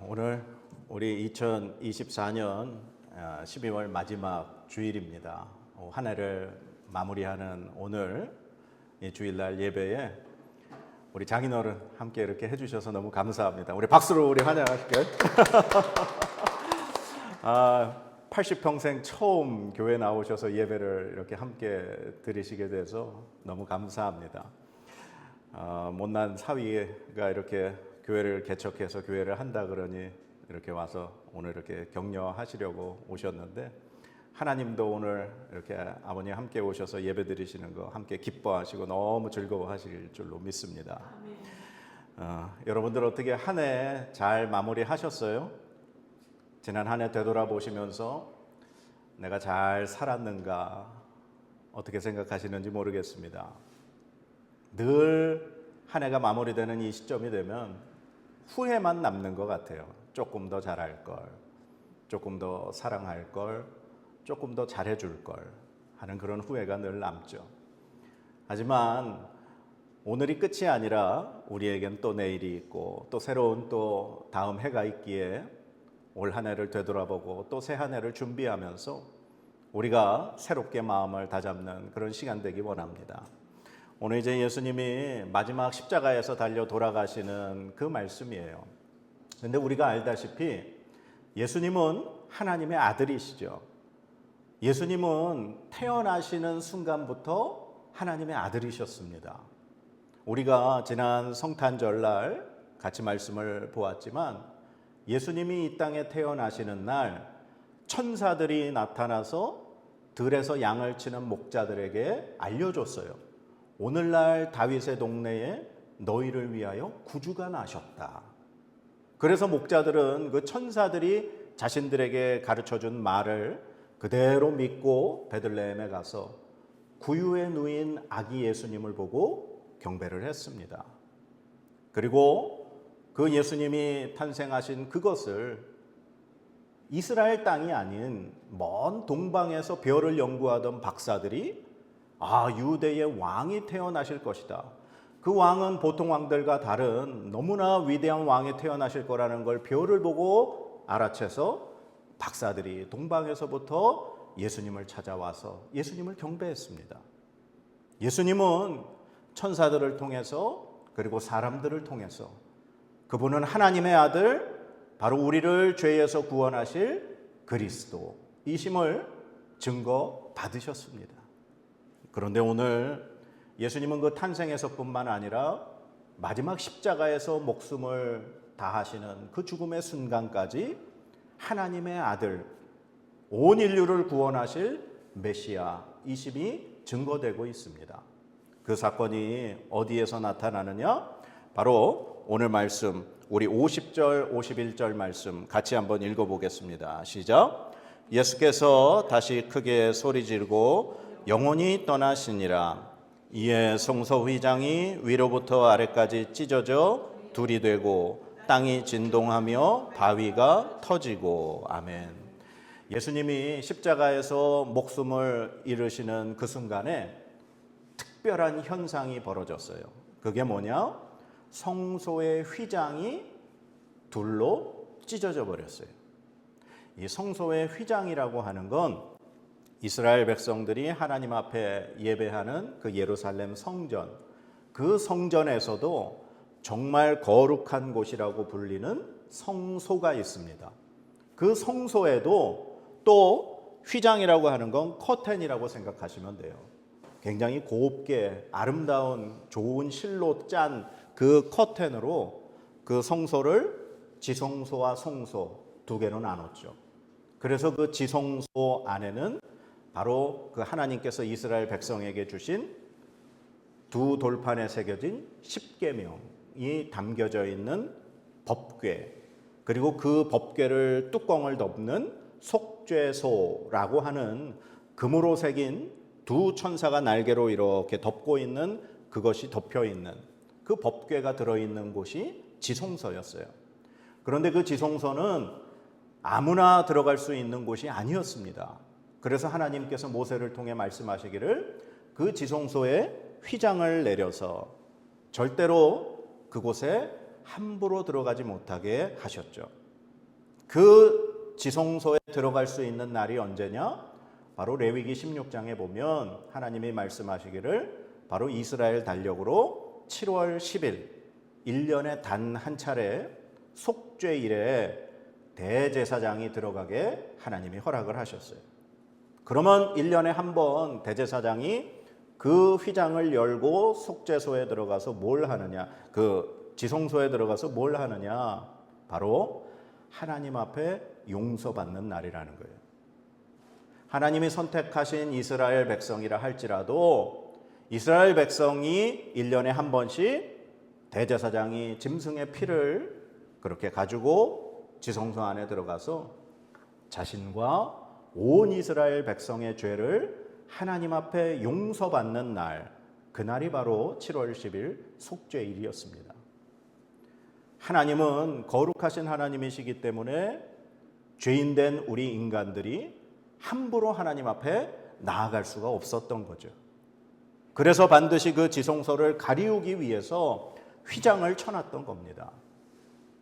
오늘 우리 2024년 12월 마지막 주일입니다. 한 해를 마무리하는 오늘 이 주일날 예배에 우리 장인어른 함께 이렇게 해주셔서 너무 감사합니다. 우리 박수로 우리 환영하실게요. 80평생 처음 교회 나오셔서 예배를 이렇게 함께 드리시게 돼서 너무 감사합니다. 못난 사위가 이렇게 교회를 개척해서 교회를 한다 그러니 이렇게 와서 오늘 이렇게 격려하시려고 오셨는데, 하나님도 오늘 이렇게 아버님 함께 오셔서 예배 드리시는 거 함께 기뻐하시고 너무 즐거워하실 줄로 믿습니다. 여러분들 어떻게 한 해 잘 마무리하셨어요? 지난 한 해 되돌아보시면서 내가 잘 살았는가 어떻게 생각하시는지 모르겠습니다. 늘 한 해가 마무리되는 이 시점이 되면 후회만 남는 것 같아요. 조금 더 잘할 걸, 조금 더 사랑할 걸, 조금 더 잘해줄 걸 하는 그런 후회가 늘 남죠. 하지만 오늘이 끝이 아니라 우리에겐 또 내일이 있고 또 새로운 또 다음 해가 있기에 올 한 해를 되돌아보고 또 새 한 해를 준비하면서 우리가 새롭게 마음을 다잡는 그런 시간 되기 원합니다. 오늘 이제 예수님이 마지막 십자가에서 달려 돌아가시는 그 말씀이에요. 그런데 우리가 알다시피 예수님은 하나님의 아들이시죠. 예수님은 태어나시는 순간부터 하나님의 아들이셨습니다. 우리가 지난 성탄절날 같이 말씀을 보았지만 예수님이 이 땅에 태어나시는 날 천사들이 나타나서 들에서 양을 치는 목자들에게 알려줬어요. 오늘날 다윗의 동네에 너희를 위하여 구주가 나셨다. 그래서 목자들은 그 천사들이 자신들에게 가르쳐준 말을 그대로 믿고 베들레헴에 가서 구유에 누인 아기 예수님을 보고 경배를 했습니다. 그리고 그 예수님이 탄생하신 그것을 이스라엘 땅이 아닌 먼 동방에서 별을 연구하던 박사들이 유대의 왕이 태어나실 것이다. 그 왕은 보통 왕들과 다른 너무나 위대한 왕이 태어나실 거라는 걸 별을 보고 알아채서 박사들이 동방에서부터 예수님을 찾아와서 예수님을 경배했습니다. 예수님은 천사들을 통해서 그리고 사람들을 통해서 그분은 하나님의 아들, 바로 우리를 죄에서 구원하실 그리스도이심을 증거 받으셨습니다. 그런데 오늘 예수님은 그 탄생에서뿐만 아니라 마지막 십자가에서 목숨을 다하시는 그 죽음의 순간까지 하나님의 아들, 온 인류를 구원하실 메시아이심이 증거되고 있습니다. 그 사건이 어디에서 나타나느냐? 바로 오늘 말씀, 우리 50절, 51절 말씀 같이 한번 읽어보겠습니다. 시작. 예수께서 다시 크게 소리 지르고 영혼이 떠나시니라. 이에 성소휘장이 위로부터 아래까지 찢어져 둘이 되고 땅이 진동하며 바위가 터지고. 아멘. 예수님이 십자가에서 목숨을 잃으시는 그 순간에 특별한 현상이 벌어졌어요. 그게 뭐냐? 성소의 휘장이 둘로 찢어져 버렸어요. 이 성소의 휘장이라고 하는 건 이스라엘 백성들이 하나님 앞에 예배하는 그 예루살렘 성전, 그 성전에서도 정말 거룩한 곳이라고 불리는 성소가 있습니다. 그 성소에도 또 휘장이라고 하는 건 커튼이라고 생각하시면 돼요. 굉장히 곱게 아름다운 좋은 실로 짠 그 커튼으로 그 성소를 지성소와 성소 두 개로 나눴죠. 그래서 그 지성소 안에는 바로 그 하나님께서 이스라엘 백성에게 주신 두 돌판에 새겨진 십계명이 담겨져 있는 법궤, 그리고 그 법궤를 뚜껑을 덮는 속죄소라고 하는 금으로 새긴 두 천사가 날개로 이렇게 덮고 있는 그것이 덮여 있는 그 법궤가 들어있는 곳이 지성소였어요. 그런데 그 지성소는 아무나 들어갈 수 있는 곳이 아니었습니다. 그래서 하나님께서 모세를 통해 말씀하시기를 그 지성소에 휘장을 내려서 절대로 그곳에 함부로 들어가지 못하게 하셨죠. 그 지성소에 들어갈 수 있는 날이 언제냐? 바로 레위기 16장에 보면 하나님이 말씀하시기를 바로 이스라엘 달력으로 7월 10일 1년에 단 한 차례 속죄일에 대제사장이 들어가게 하나님이 허락을 하셨어요. 그러면 1년에 한 번 대제사장이 그 휘장을 열고 속죄소에 들어가서 뭘 하느냐? 그 지성소에 들어가서 뭘 하느냐? 바로 하나님 앞에 용서받는 날이라는 거예요. 하나님이 선택하신 이스라엘 백성이라 할지라도 이스라엘 백성이 1년에 한 번씩 대제사장이 짐승의 피를 그렇게 가지고 지성소 안에 들어가서 자신과 온 이스라엘 백성의 죄를 하나님 앞에 용서받는 날, 그날이 바로 7월 10일 속죄일이었습니다. 하나님은 거룩하신 하나님이시기 때문에 죄인된 우리 인간들이 함부로 하나님 앞에 나아갈 수가 없었던 거죠. 그래서 반드시 그 지성소를 가리우기 위해서 휘장을 쳐놨던 겁니다.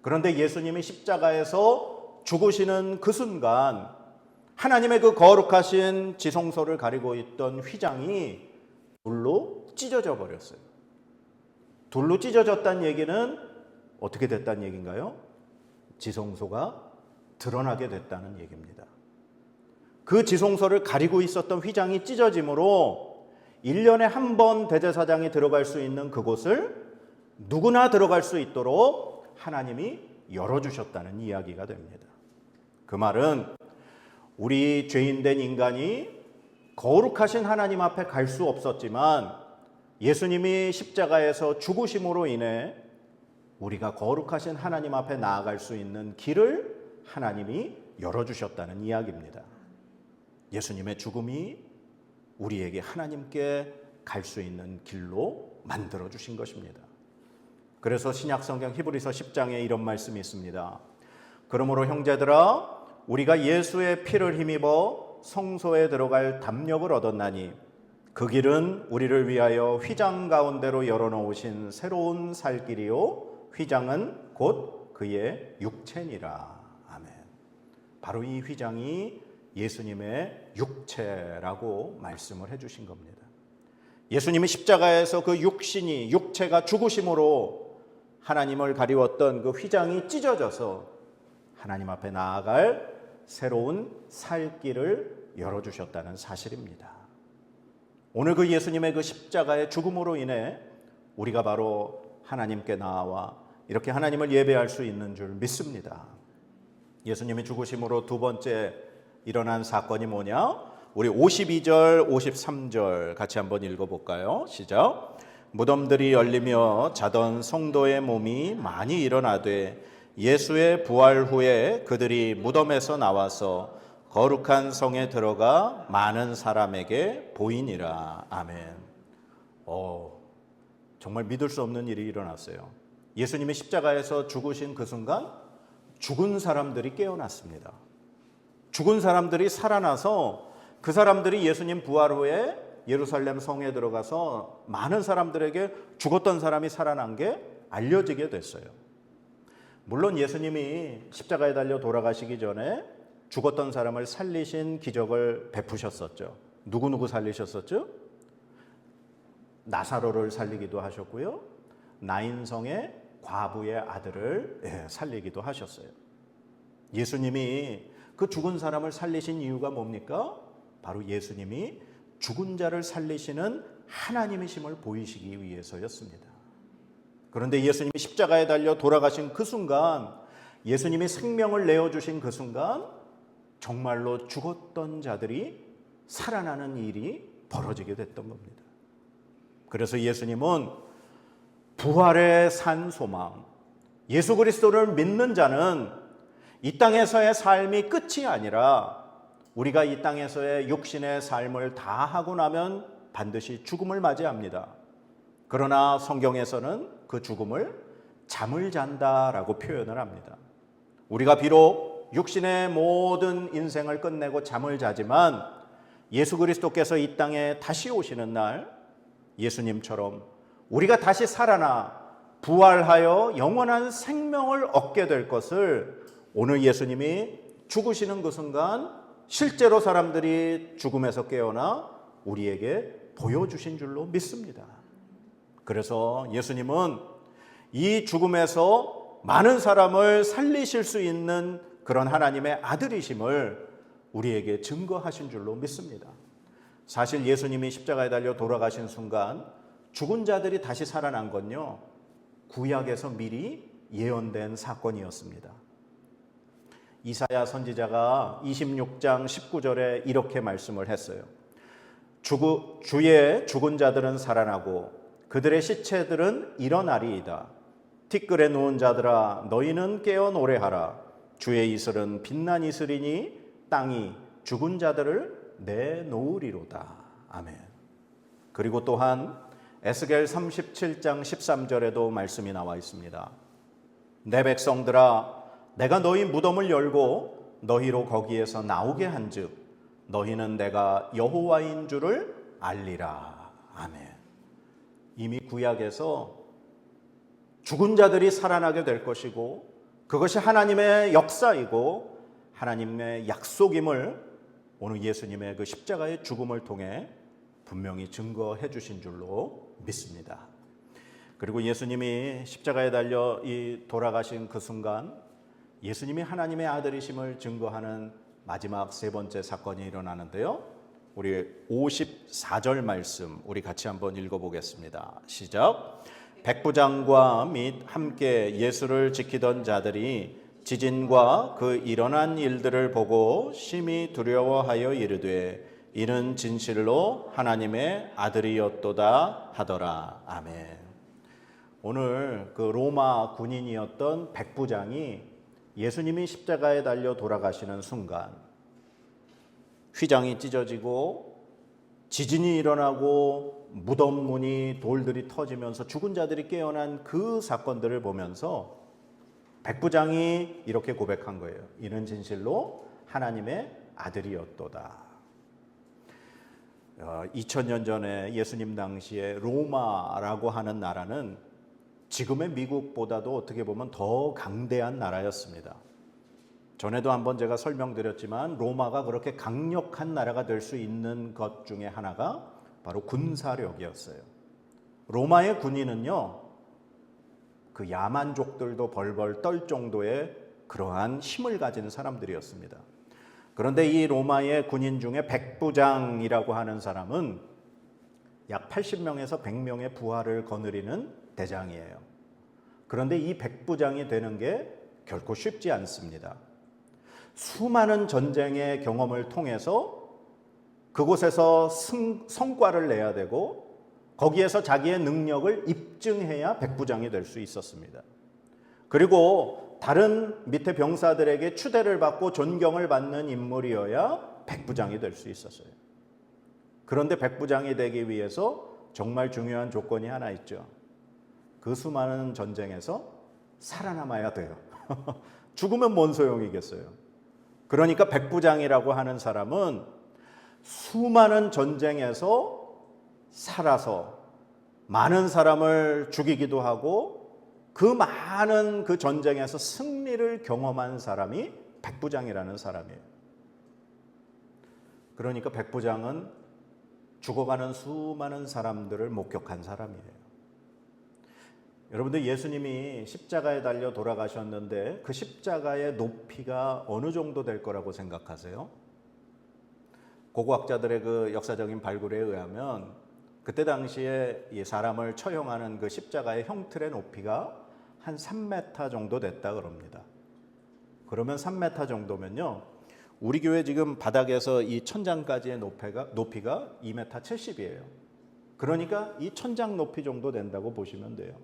그런데 예수님이 십자가에서 죽으시는 그 순간 하나님의 그 거룩하신 지성소를 가리고 있던 휘장이 돌로 찢어져 버렸어요. 돌로 찢어졌다는 얘기는 어떻게 됐다는 얘기인가요? 지성소가 드러나게 됐다는 얘기입니다. 그 지성소를 가리고 있었던 휘장이 찢어짐으로 1년에 한 번 대제사장이 들어갈 수 있는 그곳을 누구나 들어갈 수 있도록 하나님이 열어주셨다는 이야기가 됩니다. 그 말은 우리 죄인된 인간이 거룩하신 하나님 앞에 갈 수 없었지만 예수님이 십자가에서 죽으심으로 인해 우리가 거룩하신 하나님 앞에 나아갈 수 있는 길을 하나님이 열어주셨다는 이야기입니다. 예수님의 죽음이 우리에게 하나님께 갈 수 있는 길로 만들어주신 것입니다. 그래서 신약성경 히브리서 10장에 이런 말씀이 있습니다. 그러므로 형제들아 우리가 예수의 피를 힘입어 성소에 들어갈 담력을 얻었나니 그 길은 우리를 위하여 휘장 가운데로 열어놓으신 새로운 살 길이요 휘장은 곧 그의 육체니라. 아멘. 바로 이 휘장이 예수님의 육체라고 말씀을 해주신 겁니다. 예수님이 십자가에서 그 육신이 육체가 죽으심으로 하나님을 가리웠던 그 휘장이 찢어져서 하나님 앞에 나아갈 새로운 살 길을 열어주셨다는 사실입니다. 오늘 그 예수님의 그 십자가의 죽음으로 인해 우리가 바로 하나님께 나아와 이렇게 하나님을 예배할 수 있는 줄 믿습니다. 예수님이 죽으심으로 두 번째 일어난 사건이 뭐냐? 우리 52절, 53절 같이 한번 읽어볼까요? 시작. 무덤들이 열리며 자던 성도의 몸이 많이 일어나되 예수의 부활 후에 그들이 무덤에서 나와서 거룩한 성에 들어가 많은 사람에게 보이니라. 아멘. 정말 믿을 수 없는 일이 일어났어요. 예수님이 십자가에서 죽으신 그 순간 죽은 사람들이 깨어났습니다. 죽은 사람들이 살아나서 그 사람들이 예수님 부활 후에 예루살렘 성에 들어가서 많은 사람들에게 죽었던 사람이 살아난 게 알려지게 됐어요. 물론 예수님이 십자가에 달려 돌아가시기 전에 죽었던 사람을 살리신 기적을 베푸셨었죠. 누구 살리셨었죠? 나사로를 살리기도 하셨고요. 나인성의 과부의 아들을 살리기도 하셨어요. 예수님이 그 죽은 사람을 살리신 이유가 뭡니까? 바로 예수님이 죽은 자를 살리시는 하나님이심을 보이시기 위해서였습니다. 그런데 예수님이 십자가에 달려 돌아가신 그 순간, 예수님이 생명을 내어주신 그 순간 정말로 죽었던 자들이 살아나는 일이 벌어지게 됐던 겁니다. 그래서 예수님은 부활의 산 소망, 예수 그리스도를 믿는 자는 이 땅에서의 삶이 끝이 아니라 우리가 이 땅에서의 육신의 삶을 다 하고 나면 반드시 죽음을 맞이합니다. 그러나 성경에서는 그 죽음을 잠을 잔다라고 표현을 합니다. 우리가 비록 육신의 모든 인생을 끝내고 잠을 자지만 예수 그리스도께서 이 땅에 다시 오시는 날 예수님처럼 우리가 다시 살아나 부활하여 영원한 생명을 얻게 될 것을 오늘 예수님이 죽으시는 그 순간 실제로 사람들이 죽음에서 깨어나 우리에게 보여주신 줄로 믿습니다. 그래서 예수님은 이 죽음에서 많은 사람을 살리실 수 있는 그런 하나님의 아들이심을 우리에게 증거하신 줄로 믿습니다. 사실 예수님이 십자가에 달려 돌아가신 순간 죽은 자들이 다시 살아난 건요, 구약에서 미리 예언된 사건이었습니다. 이사야 선지자가 26장 19절에 이렇게 말씀을 했어요. 주의 죽은 자들은 살아나고 그들의 시체들은 일어나리이다. 티끌에 누운 자들아 너희는 깨어 노래하라. 주의 이슬은 빛난 이슬이니 땅이 죽은 자들을 내놓으리로다. 아멘. 그리고 또한 에스겔 37장 13절에도 말씀이 나와 있습니다. 내 백성들아 내가 너희 무덤을 열고 너희로 거기에서 나오게 한즉 너희는 내가 여호와인 줄을 알리라. 아멘. 이미 구약에서 죽은 자들이 살아나게 될 것이고 그것이 하나님의 역사이고 하나님의 약속임을 오늘 예수님의 그 십자가의 죽음을 통해 분명히 증거해 주신 줄로 믿습니다. 그리고 예수님이 십자가에 달려 돌아가신 그 순간 예수님이 하나님의 아들이심을 증거하는 마지막 세 번째 사건이 일어나는데요. 우리 54절 말씀 우리 같이 한번 읽어보겠습니다. 시작. 백부장과 및 함께 예수를 지키던 자들이 지진과 그 일어난 일들을 보고 심히 두려워하여 이르되 이는 진실로 하나님의 아들이었도다 하더라. 아멘. 오늘 그 로마 군인이었던 백부장이 예수님이 십자가에 달려 돌아가시는 순간 휘장이 찢어지고 지진이 일어나고 무덤 문이 돌들이 터지면서 죽은 자들이 깨어난 그 사건들을 보면서 백부장이 이렇게 고백한 거예요. 이는 진실로 하나님의 아들이었도다. 2000년 전에 예수님 당시에 로마라고 하는 나라는 지금의 미국보다도 어떻게 보면 더 강대한 나라였습니다. 전에도 한번 제가 설명드렸지만 로마가 그렇게 강력한 나라가 될 수 있는 것 중에 하나가 바로 군사력이었어요. 로마의 군인은요, 그 야만족들도 벌벌 떨 정도의 그러한 힘을 가진 사람들이었습니다. 그런데 이 로마의 군인 중에 백부장이라고 하는 사람은 약 80명에서 100명의 부하를 거느리는 대장이에요. 그런데 이 백부장이 되는 게 결코 쉽지 않습니다. 수많은 전쟁의 경험을 통해서 그곳에서 성과를 내야 되고 거기에서 자기의 능력을 입증해야 백부장이 될 수 있었습니다. 그리고 다른 밑에 병사들에게 추대를 받고 존경을 받는 인물이어야 백부장이 될 수 있었어요. 그런데 백부장이 되기 위해서 정말 중요한 조건이 하나 있죠. 그 수많은 전쟁에서 살아남아야 돼요. 죽으면 뭔 소용이겠어요. 그러니까 백부장이라고 하는 사람은 수많은 전쟁에서 살아서 많은 사람을 죽이기도 하고 그 많은 그 전쟁에서 승리를 경험한 사람이 백부장이라는 사람이에요. 그러니까 백부장은 죽어가는 수많은 사람들을 목격한 사람이에요. 여러분들 예수님이 십자가에 달려 돌아가셨는데 그 십자가의 높이가 어느 정도 될 거라고 생각하세요? 고고학자들의 그 역사적인 발굴에 의하면 그때 당시에 이 사람을 처형하는 그 십자가의 형틀의 높이가 한 3m 정도 됐다 그럽니다. 그러면 3m 정도면요, 우리 교회 지금 바닥에서 이 천장까지의 높이가 2m 70이에요. 그러니까 이 천장 높이 정도 된다고 보시면 돼요.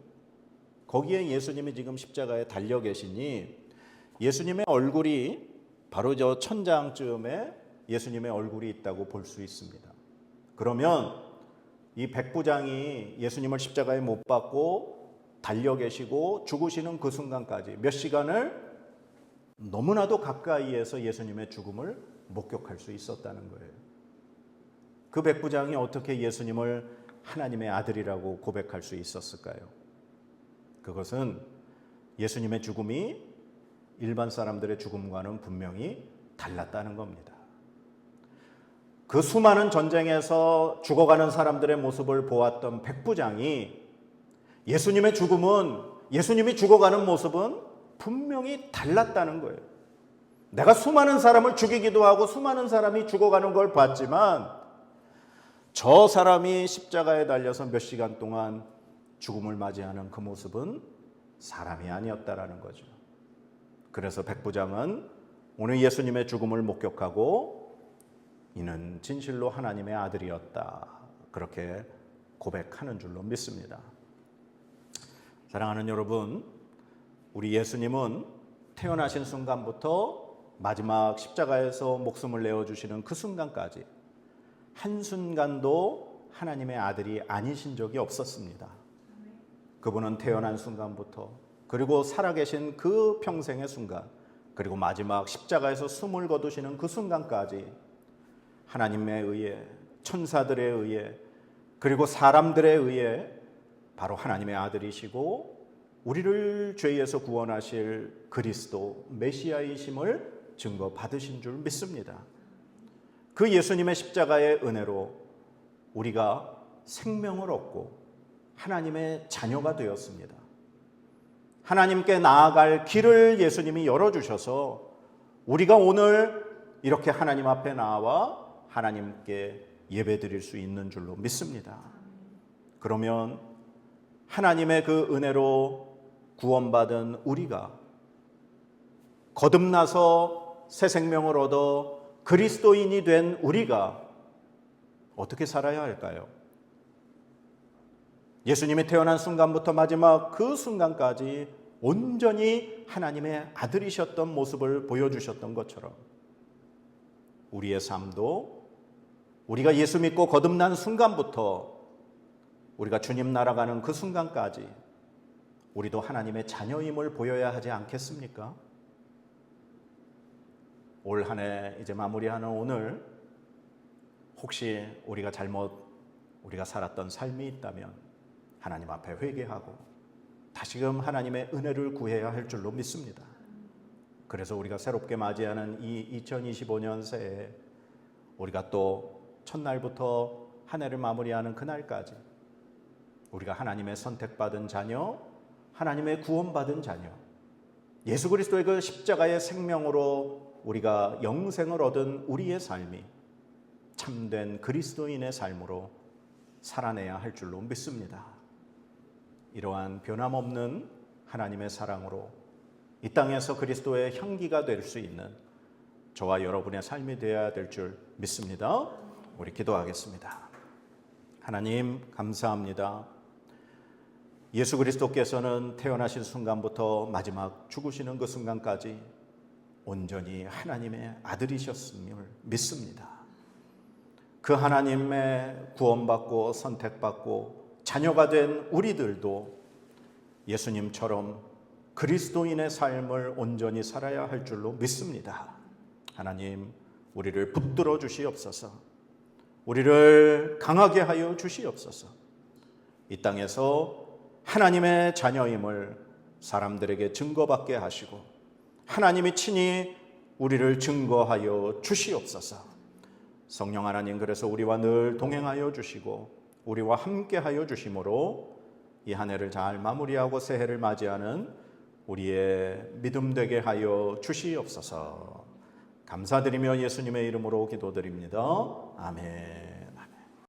거기에 예수님이 지금 십자가에 달려 계시니 예수님의 얼굴이 바로 저 천장쯤에 예수님의 얼굴이 있다고 볼 수 있습니다. 그러면 이 백부장이 예수님을 십자가에 못 박고 달려 계시고 죽으시는 그 순간까지 몇 시간을 너무나도 가까이에서 예수님의 죽음을 목격할 수 있었다는 거예요. 그 백부장이 어떻게 예수님을 하나님의 아들이라고 고백할 수 있었을까요? 그것은 예수님의 죽음이 일반 사람들의 죽음과는 분명히 달랐다는 겁니다. 그 수많은 전쟁에서 죽어가는 사람들의 모습을 보았던 백부장이 예수님의 죽음은, 예수님이 죽어가는 모습은 분명히 달랐다는 거예요. 내가 수많은 사람을 죽이기도 하고 수많은 사람이 죽어가는 걸 봤지만 저 사람이 십자가에 달려서 몇 시간 동안 죽음을 맞이하는 그 모습은 사람이 아니었다라는 거죠. 그래서 백부장은 오늘 예수님의 죽음을 목격하고 이는 진실로 하나님의 아들이었다, 그렇게 고백하는 줄로 믿습니다. 사랑하는 여러분, 우리 예수님은 태어나신 순간부터 마지막 십자가에서 목숨을 내어주시는 그 순간까지 한순간도 하나님의 아들이 아니신 적이 없었습니다. 그분은 태어난 순간부터, 그리고 살아계신 그 평생의 순간, 그리고 마지막 십자가에서 숨을 거두시는 그 순간까지 하나님에 의해, 천사들에 의해, 그리고 사람들에 의해 바로 하나님의 아들이시고 우리를 죄에서 구원하실 그리스도 메시아이심을 증거받으신 줄 믿습니다. 그 예수님의 십자가의 은혜로 우리가 생명을 얻고 하나님의 자녀가 되었습니다. 하나님께 나아갈 길을 예수님이 열어주셔서 우리가 오늘 이렇게 하나님 앞에 나와 하나님께 예배드릴 수 있는 줄로 믿습니다. 그러면 하나님의 그 은혜로 구원받은 우리가 거듭나서 새 생명을 얻어 그리스도인이 된 우리가 어떻게 살아야 할까요? 예수님이 태어난 순간부터 마지막 그 순간까지 온전히 하나님의 아들이셨던 모습을 보여주셨던 것처럼 우리의 삶도 우리가 예수 믿고 거듭난 순간부터 우리가 주님 날아가는 그 순간까지 우리도 하나님의 자녀임을 보여야 하지 않겠습니까? 올 한 해 이제 마무리하는 오늘, 혹시 우리가 우리가 살았던 삶이 있다면 하나님 앞에 회개하고 다시금 하나님의 은혜를 구해야 할 줄로 믿습니다. 그래서 우리가 새롭게 맞이하는 이 2025년 새해 우리가 또 첫날부터 한 해를 마무리하는 그날까지 우리가 하나님의 선택받은 자녀, 하나님의 구원받은 자녀, 예수 그리스도의 그 십자가의 생명으로 우리가 영생을 얻은 우리의 삶이 참된 그리스도인의 삶으로 살아내야 할 줄로 믿습니다. 이러한 변함없는 하나님의 사랑으로 이 땅에서 그리스도의 향기가 될 수 있는 저와 여러분의 삶이 되어야 될 줄 믿습니다. 우리 기도하겠습니다. 하나님 감사합니다. 예수 그리스도께서는 태어나신 순간부터 마지막 죽으시는 그 순간까지 온전히 하나님의 아들이셨음을 믿습니다. 그 하나님의 구원받고 선택받고 자녀가 된 우리들도 예수님처럼 그리스도인의 삶을 온전히 살아야 할 줄로 믿습니다. 하나님, 우리를 붙들어 주시옵소서. 우리를 강하게 하여 주시옵소서. 이 땅에서 하나님의 자녀임을 사람들에게 증거받게 하시고 하나님이 친히 우리를 증거하여 주시옵소서. 성령 하나님, 그래서 우리와 늘 동행하여 주시고 우리와 함께하여 주심으로 이 한 해를 잘 마무리하고 새해를 맞이하는 우리의 믿음 되게 하여 주시옵소서. 감사드리며 예수님의 이름으로 기도드립니다. 아멘.